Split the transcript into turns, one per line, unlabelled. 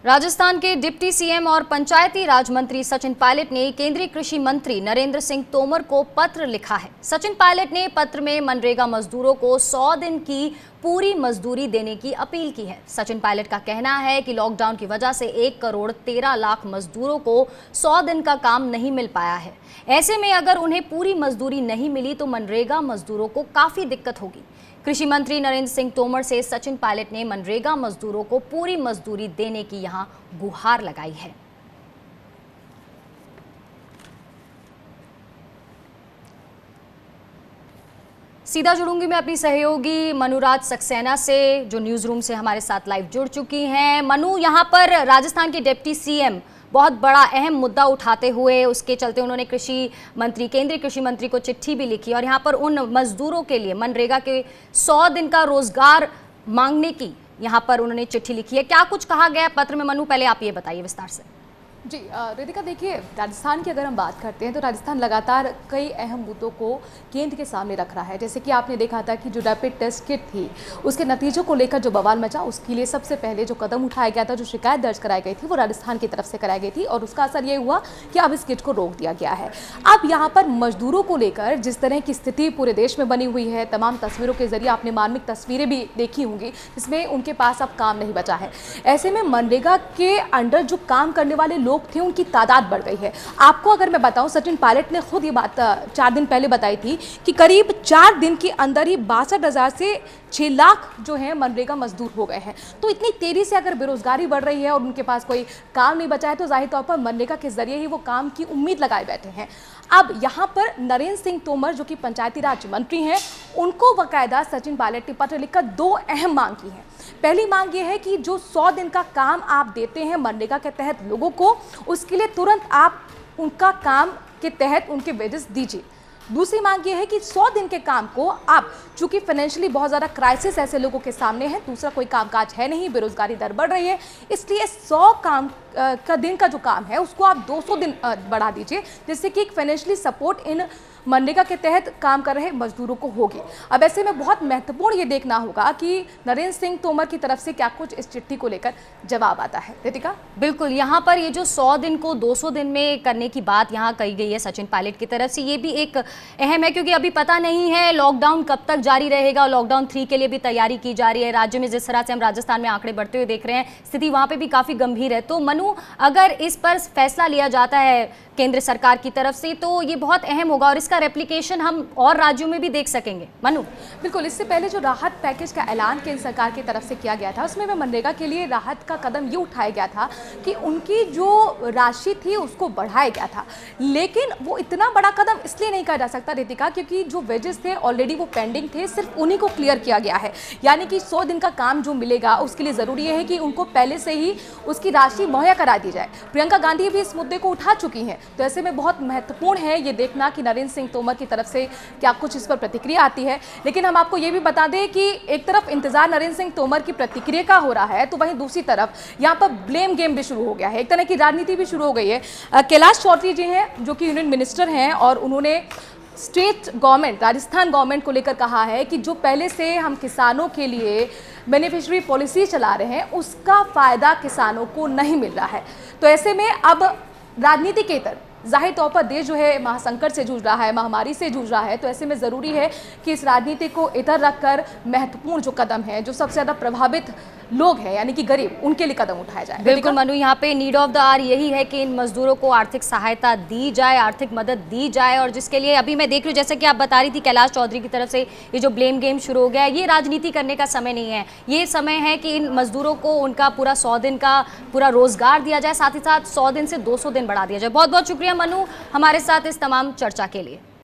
राजस्थान के deputy CM और पंचायती राज मंत्री सचिन पायलट ने केंद्रीय कृषि मंत्री नरेंद्र सिंह तोमर को पत्र लिखा है। सचिन पायलट ने पत्र में मनरेगा मजदूरों को 100 दिन की पूरी मजदूरी देने की अपील की है। सचिन पायलट का कहना है कि लॉकडाउन की वजह से 1 करोड़ 13 लाख मजदूरों को 100 दिन का काम नहीं मिल पाया है। ऐसे में अगर उन्हें पूरी मजदूरी नहीं मिली तो मनरेगा मजदूरों को काफी दिक्कत होगी। कृषि मंत्री नरेंद्र सिंह तोमर से सचिन पायलट ने मनरेगा मजदूरों को पूरी मजदूरी देने की यहां गुहार लगाई है। सीधा जुड़ूंगी मैं अपनी सहयोगी मनुराज सक्सेना से, जो न्यूज रूम से हमारे साथ लाइव जुड़ चुकी हैं। मनु, यहां पर राजस्थान के डिप्टी सीएम बहुत बड़ा अहम मुद्दा उठाते हुए उसके चलते उन्होंने केंद्रीय कृषि मंत्री को चिट्ठी भी लिखी और यहाँ पर उन मजदूरों के लिए मनरेगा के 100 दिन का रोजगार मांगने की यहाँ पर उन्होंने चिट्ठी लिखी है। क्या कुछ कहा गया है पत्र में मनु, पहले आप ये बताइए विस्तार से।
जी रितिका, देखिए, राजस्थान की अगर हम बात करते हैं तो राजस्थान लगातार कई अहम मुद्दों को केंद्र के सामने रख रहा है। जैसे कि आपने देखा था कि जो रैपिड टेस्ट किट थी उसके नतीजों को लेकर जो बवाल मचा, उसके लिए सबसे पहले जो कदम उठाया गया था, जो शिकायत दर्ज कराई गई थी, वो राजस्थान की तरफ से कराई गई थी और उसका असर ये हुआ कि अब इस किट को रोक दिया गया है। अब यहाँ पर मजदूरों को लेकर जिस तरह की स्थिति पूरे देश में बनी हुई है, तमाम तस्वीरों के जरिए आपने मार्मिक तस्वीरें भी देखी होंगी जिसमें उनके पास अब काम नहीं बचा है। ऐसे में मनरेगा के अंडर जो काम करने वाले लोग थे उनकी तादाद बढ़ गई है। आपको अगर मैं बताऊं, सचिन पायलट ने खुद ये बात 4 दिन पहले बताई थी कि करीब 4 दिन के अंदर ही 62,000 से 6 लाख जो है मनरेगा मजदूर हो गए हैं। तो इतनी तेजी से अगर बेरोजगारी बढ़ रही है और उनके पास कोई काम नहीं बचा है तो जाहिर तौर पर मनरेगा के जरिए ही वो काम की उम्मीद लगाए बैठे हैं। अब यहाँ पर नरेंद्र सिंह तोमर जो कि पंचायती राज मंत्री हैं, उनको बाकायदा सचिन पायलट ने पत्र लिखकर 2 अहम मांग की है। पहली मांग ये है कि जो 100 दिन का काम आप देते हैं मनरेगा के तहत लोगों को, उसके लिए तुरंत आप उनका काम के तहत उनके वेजेस दीजिए। दूसरी मांग ये है कि 100 दिन के काम को आप, चूंकि फाइनेंशियली बहुत ज़्यादा क्राइसिस ऐसे लोगों के सामने है, दूसरा कोई कामकाज है नहीं, बेरोजगारी दर बढ़ रही है, इसलिए 100 दिन का जो काम है उसको आप 200 दिन बढ़ा दीजिए, जिससे कि एक फाइनेंशियली सपोर्ट इन मनरेगा के तहत काम कर रहे मजदूरों को होगी। अब ऐसे में बहुत महत्वपूर्ण ये देखना होगा कि नरेंद्र सिंह तोमर की तरफ से क्या कुछ इस चिट्ठी को लेकर जवाब आता है। रितिका,
बिल्कुल, यहाँ पर ये जो 100 दिन को 200 दिन में करने की बात यहाँ कही गई है सचिन पायलट की तरफ से, ये भी एक अहम है क्योंकि अभी पता नहीं है लॉकडाउन कब तक जारी रहेगा। लॉकडाउन 3 के लिए भी तैयारी की जा रही है। राज्य में जिस तरह से हम राजस्थान में आंकड़े बढ़ते हुए देख रहे हैं, स्थिति वहाँ पर भी काफ़ी गंभीर है। तो मनु, अगर इस पर फैसला लिया जाता है केंद्र सरकार की तरफ से तो ये बहुत अहम होगा और इसका रेप्लिकेशन हम और राज्यों में भी देख सकेंगे। मनु,
बिल्कुल, इससे पहले जो राहत पैकेज का ऐलान केंद्र सरकार की तरफ से किया गया था उसमें मनरेगा के लिए राहत का कदम ये उठाया गया था कि उनकी जो राशि थी उसको बढ़ाया गया था। लेकिन वो इतना बड़ा कदम इसलिए नहीं कहा जा सकता रितिका, क्योंकि जो वेजेस थे ऑलरेडी वो पेंडिंग थे, सिर्फ उन्हीं को क्लियर किया गया है। यानी कि 100 दिन का काम जो मिलेगा उसके लिए ज़रूरी है कि उनको पहले से ही उसकी राशि मुहैया करा दी जाए। प्रियंका गांधी भी इस मुद्दे को उठा चुकी हैं। तो ऐसे में बहुत महत्वपूर्ण है ये देखना कि नरेंद्र सिंह तोमर की तरफ से क्या कुछ इस पर प्रतिक्रिया आती है। लेकिन हम आपको ये भी बता दें कि एक तरफ इंतजार नरेंद्र सिंह तोमर की प्रतिक्रिया का हो रहा है, तो वहीं दूसरी तरफ यहाँ पर ब्लेम गेम भी शुरू हो गया है, एक तरह की राजनीति भी शुरू हो गई है। कैलाश चौधरी जी हैं जो कि यूनियन मिनिस्टर हैं और उन्होंने स्टेट गवर्नमेंट, राजस्थान गवर्नमेंट को लेकर कहा है कि जो पहले से हम किसानों के लिए बेनिफिशियरी पॉलिसी चला रहे हैं उसका फायदा किसानों को नहीं मिल रहा है। तो ऐसे में अब राजनीति के तरफ जाहिर तौर पर देश जो है महासंकट से जूझ रहा है, महामारी से जूझ रहा है, तो ऐसे में ज़रूरी है कि इस राजनीति को इधर रखकर महत्वपूर्ण जो कदम है, जो सबसे ज़्यादा प्रभावित लोग हैं यानी कि गरीब, उनके लिए कदम उठाया जाए।
बिल्कुल मनु, यहाँ पे नीड ऑफ द आवर यही है कि इन मजदूरों को आर्थिक सहायता दी जाए, आर्थिक मदद दी जाए और जिसके लिए अभी मैं देख रही हूँ, जैसे कि आप बता रही थी कैलाश चौधरी की तरफ से ये जो ब्लेम गेम शुरू हो गया है, ये राजनीति करने का समय नहीं है। ये समय है कि इन मजदूरों को उनका पूरा 100 दिन का पूरा रोजगार दिया जाए, साथ ही साथ 100 दिन से 200 दिन बढ़ा दिया जाए। बहुत बहुत शुक्रिया मनु हमारे साथ इस तमाम चर्चा के लिए।